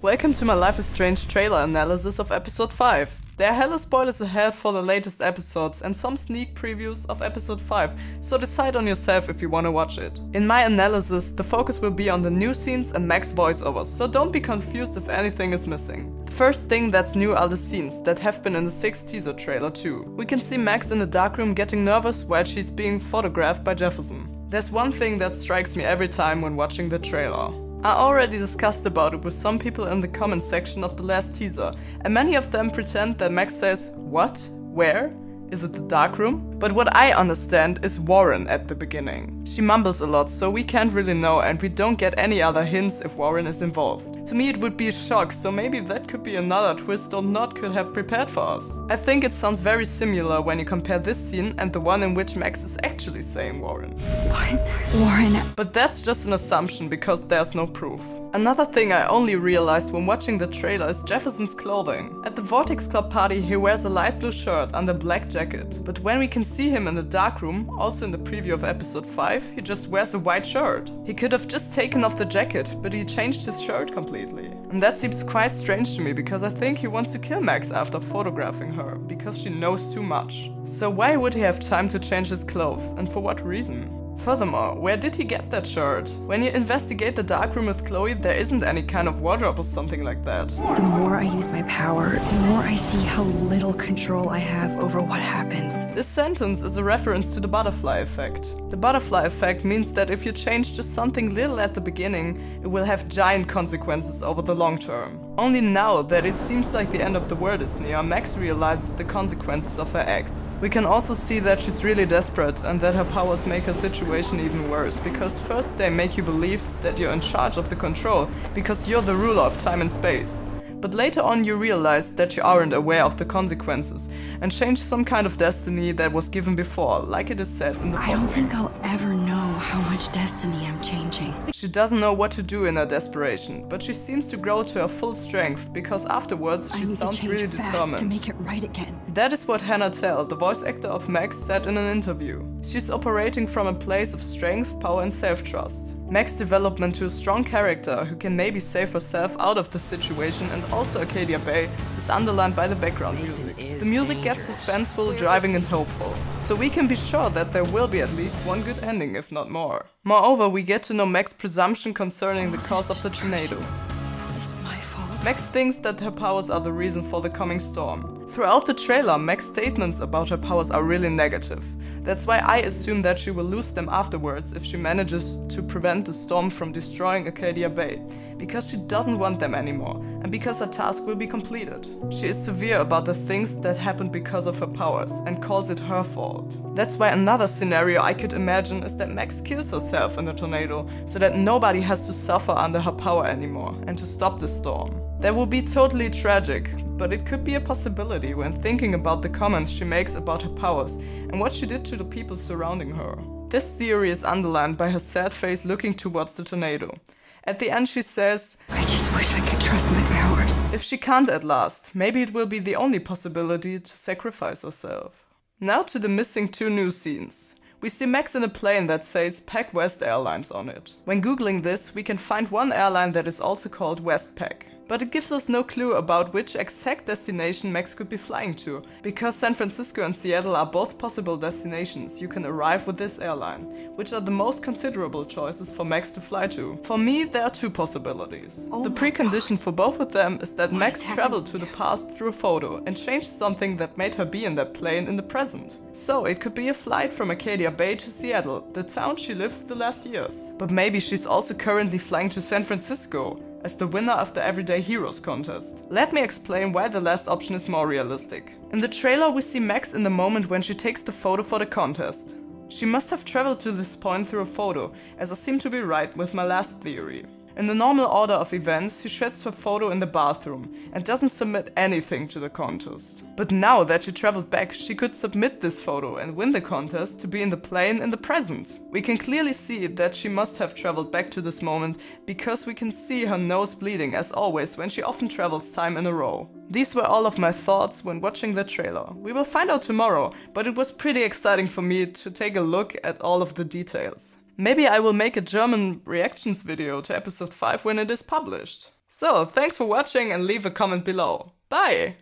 Welcome to my Life is Strange trailer analysis of episode 5. There are hella spoilers ahead for the latest episodes and some sneak previews of episode 5, so decide on yourself if you wanna watch it. In my analysis, the focus will be on the new scenes and Mac's voiceovers, so don't be confused if anything is missing. The first thing that's new are the scenes that have been in the 6th teaser trailer too. We can see Max in the darkroom getting nervous while she's being photographed by Jefferson. There's one thing that strikes me every time when watching the trailer. I already discussed about it with some people in the comment section of the last teaser, and many of them pretend that Max says, "What? Where? Is it the darkroom?" But what I understand is Warren at the beginning. She mumbles a lot, so we can't really know, and we don't get any other hints if Warren is involved. To me it would be a shock, so maybe that could be another twist or not could have prepared for us. I think it sounds very similar when you compare this scene and the one in which Max is actually saying Warren. What? Warren? But that's just an assumption because there's no proof. Another thing I only realized when watching the trailer is Jefferson's clothing. At the Vortex Club party he wears a light blue shirt under a black jacket. But when we can see him in the darkroom, also in the preview of episode 5, he just wears a white shirt. He could have just taken off the jacket, but he changed his shirt completely. And that seems quite strange to me because I think he wants to kill Max after photographing her, because she knows too much. So why would he have time to change his clothes, and for what reason? Furthermore, where did he get that shirt? When you investigate the darkroom with Chloe, there isn't any kind of wardrobe or something like that. The more I use my power, the more I see how little control I have over what happens. This sentence is a reference to the butterfly effect. The butterfly effect means that if you change just something little at the beginning, it will have giant consequences over the long term. Only now that it seems like the end of the world is near, Max realizes the consequences of her acts. We can also see that she's really desperate and that her powers make her situation even worse, because first they make you believe that you're in charge of the control, because you're the ruler of time and space. But later on you realize that you aren't aware of the consequences and change some kind of destiny that was given before, like it is said in the I don't think I'll ever know how much destiny I'm changing. She doesn't know what to do in her desperation, but she seems to grow to her full strength because afterwards she sounds really determined to make it right again. That is what Hannah Tell, the voice actor of Max, said in an interview. She's operating from a place of strength, power and self-trust. Max's development to a strong character who can maybe save herself out of the situation and also Arcadia Bay is underlined by the background music. The music gets suspenseful, driving and hopeful, so we can be sure that there will be at least one good ending, if not more. Moreover, we get to know Max's presumption concerning the cause of the tornado. It's my fault. Max thinks that her powers are the reason for the coming storm. Throughout the trailer, Max's statements about her powers are really negative. That's why I assume that she will lose them afterwards if she manages to prevent the storm from destroying Arcadia Bay, because she doesn't want them anymore, and because her task will be completed. She is severe about the things that happened because of her powers, and calls it her fault. That's why another scenario I could imagine is that Max kills herself in the tornado, so that nobody has to suffer under her power anymore, and to stop the storm. That would be totally tragic, but it could be a possibility when thinking about the comments she makes about her powers and what she did to the people surrounding her. This theory is underlined by her sad face looking towards the tornado. At the end she says, I just wish I could trust my powers. If she can't at last, maybe it will be the only possibility to sacrifice herself. Now to the missing 2 new scenes. We see Max in a plane that says Pac West Airlines on it. When googling this, we can find one airline that is also called WestPac. But it gives us no clue about which exact destination Max could be flying to, because San Francisco and Seattle are both possible destinations you can arrive with this airline, which are the most considerable choices for Max to fly to. For me, there are 2 possibilities. The precondition for both of them is that Max traveled to the past through a photo and changed something that made her be in that plane in the present. So it could be a flight from Arcadia Bay to Seattle, the town she lived the last years. But maybe she's also currently flying to San Francisco, as the winner of the Everyday Heroes contest. Let me explain why the last option is more realistic. In the trailer we see Max in the moment when she takes the photo for the contest. She must have traveled to this point through a photo, as I seem to be right with my last theory. In the normal order of events, she sheds her photo in the bathroom and doesn't submit anything to the contest. But now that she traveled back, she could submit this photo and win the contest to be in the plane in the present. We can clearly see that she must have traveled back to this moment, because we can see her nose bleeding as always when she often travels time in a row. These were all of my thoughts when watching the trailer. We will find out tomorrow, but it was pretty exciting for me to take a look at all of the details. Maybe I will make a German reactions video to episode 5 when it is published. So, thanks for watching and leave a comment below. Bye!